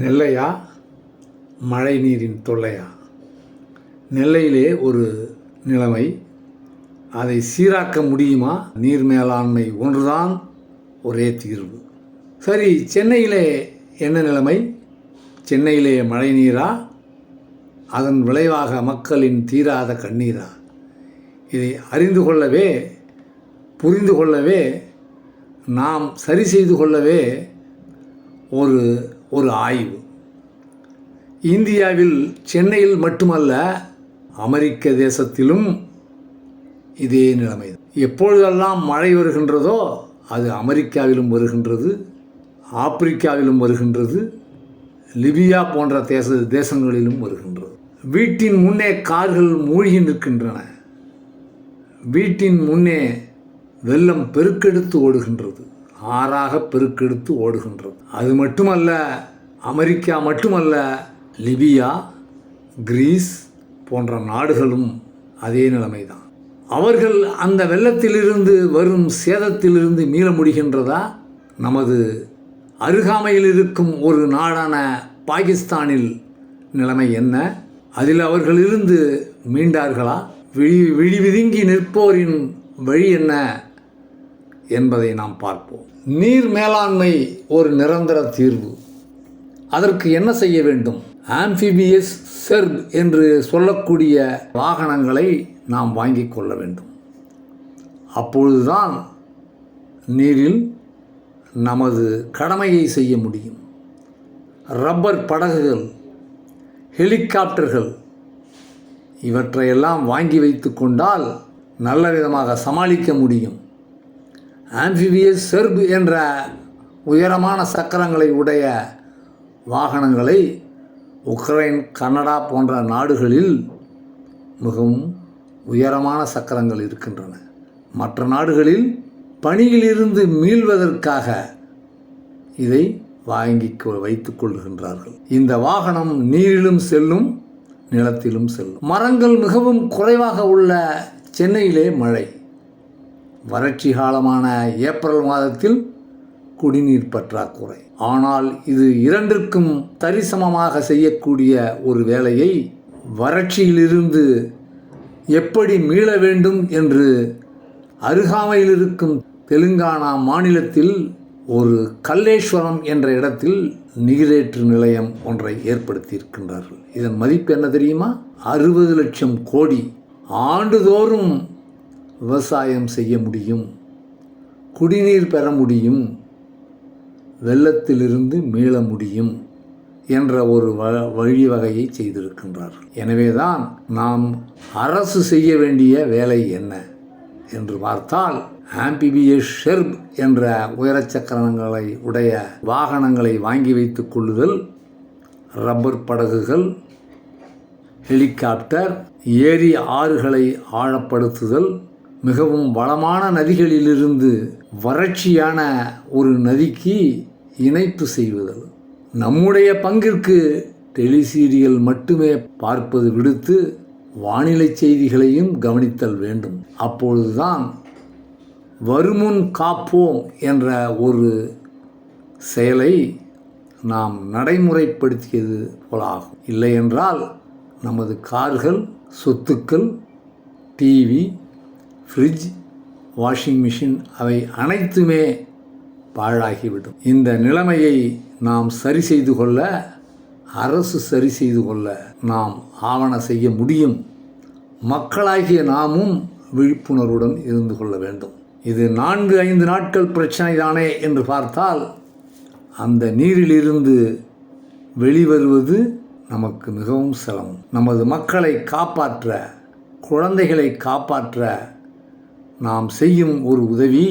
நெல்லையா மழை நீரின் தொல்லையா? நெல்லையிலே ஒரு நிலைமை, அதை சீராக்க முடியுமா? நீர் மேலாண்மை ஒன்றுதான் ஒரே தீர்வு. சரி, சென்னையிலே என்ன நிலைமை? சென்னையிலே மழை நீரா? அதன் விளைவாக மக்களின் தீராத கண்ணீரா? இதை அறிந்து கொள்ளவே, புரிந்து கொள்ளவே, நாம் சரி செய்து கொள்ளவே ஒரு ஆய்வு. இந்தியாவில் சென்னையில் மட்டுமல்ல, அமெரிக்க தேசத்திலும் இதே நிலைமை. எப்பொழுதெல்லாம் மழை வருகின்றதோ அது அமெரிக்காவிலும் வருகின்றது, ஆப்பிரிக்காவிலும் வருகின்றது, லிபியா போன்ற தேசங்களிலும் வருகின்றது. வீட்டின் முன்னே கார்கள் மூழ்கி நிற்கின்றன. வீட்டின் முன்னே வெள்ளம் பெருக்கெடுத்து ஓடுகின்றது, ஆறாக பெருக்கெடுத்து ஓடுகின்றது. அது மட்டுமல்ல, அமெரிக்கா மட்டுமல்ல, லிபியா, கிரீஸ் போன்ற நாடுகளும் அதே நிலைமைதான். அவர்கள் அந்த வெள்ளத்திலிருந்து வரும் சேதத்திலிருந்து மீள முடிகின்றதா? நமது அருகாமையில் இருக்கும் ஒரு நாடான பாகிஸ்தானில் நிலைமை என்ன? அதில் அவர்களிருந்து மீண்டார்களா? விழிவிதுங்கி நிற்போரின் வழி என்ன என்பதை நாம் பார்ப்போம். நீர் மேலாண்மை ஒரு நிரந்தர தீர்வு. அதற்கு என்ன செய்ய வேண்டும்? ஆம்பிபியஸ் செர்ப் என்று சொல்லக்கூடிய வாகனங்களை நாம் வாங்கி கொள்ள வேண்டும். அப்பொழுதுதான் நீரில் நமது கடமையை செய்ய முடியும். ரப்பர் படகுகள், ஹெலிகாப்டர்கள் இவற்றையெல்லாம் வாங்கி வைத்து கொண்டால் நல்ல விதமாக சமாளிக்க முடியும். ஆம்பிபியஸ் செர்ப் என்ற உயரமான சக்கரங்களை உடைய வாகனங்களை உக்ரைன், கனடா போன்ற நாடுகளில் மிகவும் உயரமான சக்கரங்கள் இருக்கின்றன. மற்ற நாடுகளில் பணியிலிருந்து மீள்வதற்காக இதை வாங்கி வைத்து கொள்கின்றார்கள். இந்த வாகனம் நீரிலும் செல்லும், நிலத்திலும் செல்லும். மரங்கள் மிகவும் குறைவாக உள்ள சென்னையிலே மழை. வறட்சி காலமான ஏப்ரல் மாதத்தில் குடிநீர் பற்றாக்குறை. ஆனால் இது இரண்டிற்கும் சரிசமமாக செய்யக்கூடிய ஒரு வேலையை, வறட்சியிலிருந்து எப்படி மீள வேண்டும் என்று அருகாமையில் இருக்கும் தெலுங்கானா மாநிலத்தில் ஒரு கல்லேஸ்வரம் என்ற இடத்தில் நீரேற்று நிலையம் ஒன்றை ஏற்படுத்தியிருக்கின்றார்கள். இதன் மதிப்பு என்ன தெரியுமா? 60 லட்சம் கோடி. ஆண்டுதோறும் விவசாயம் செய்ய முடியும், குடிநீர் பெற முடியும், வெள்ளத்திலிருந்து மீள முடியும் என்ற ஒரு வழிவகையை செய்திருக்கின்றார்கள். எனவேதான் நாம் அரசு செய்ய வேண்டிய வேலை என்ன என்று பார்த்தால், ஆம்பிபியஸ் செர்ப் என்ற உயரச்சக்கரங்களை உடைய வாகனங்களை வாங்கி வைத்துக் கொள்ளுதல், ரப்பர் படகுகள், ஹெலிகாப்டர், ஏரி ஆறுகளை ஆழப்படுத்துதல், மிகவும் வளமான நதிகளிலிருந்து வறட்சியான ஒரு நதிக்கு இணைப்பு செய்வதல். நம்முடைய பங்கிற்கு டெலிசீரியல் மட்டுமே பார்ப்பது விடுத்து வானிலை செய்திகளையும் கவனித்தல் வேண்டும். அப்பொழுதுதான் வருமுன் காப்போம் என்ற ஒரு செயலை நாம் நடைமுறைப்படுத்தியது போலாகும். இல்லை என்றால் நமது கார்கள், சொத்துக்கள், டிவி, ஃப்ரிட்ஜ், வாஷிங் மிஷின் அவை அனைத்துமே பாழாகிவிடும். இந்த நிலைமையை நாம் சரி செய்து கொள்ள, அரசு சரி செய்து கொள்ள நாம் ஆவண செய்ய முடியும். மக்களாகிய நாமும் விழிப்புணர்வுடன் இருந்து கொள்ள வேண்டும். இது 4-5 நாட்கள் பிரச்சனை தானே என்று பார்த்தால், அந்த நீரிலிருந்து வெளிவருவது நமக்கு மிகவும் சிரமம். நமது மக்களை காப்பாற்ற, குழந்தைகளை காப்பாற்ற நாம் செய்யும் ஒரு உதவி,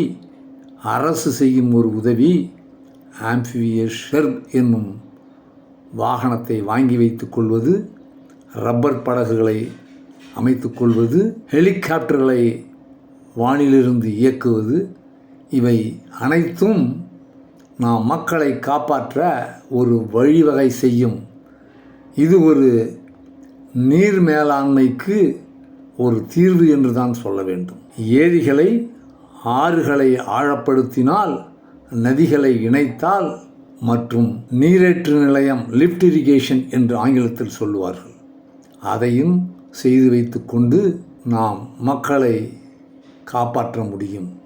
அரசு செய்யும் ஒரு உதவி, ஆம்பிபியஸ் செர்ப் என்னும் வாகனத்தை வாங்கி வைத்துக் கொள்வது, ரப்பர் படகுகளை அமைத்து கொள்வது, ஹெலிகாப்டர்களை வானிலிருந்து இயக்குவது, இவை அனைத்தும் நாம் மக்களை காப்பாற்ற ஒரு வழிவகை செய்யும். இது ஒரு நீர் மேலாண்மைக்கு ஒரு தீர்வு என்று தான் சொல்ல வேண்டும். ஏரிகளை, ஆறுகளை ஆழப்படுத்தினால், நதிகளை இணைத்தால் மற்றும் நீரேற்று நிலையம், லிஃப்ட் இரிகேஷன் என்று ஆங்கிலத்தில் சொல்லுவார்கள். அதையும் செய்து வைத்து கொண்டு நாம் மக்களை காப்பாற்ற முடியும்.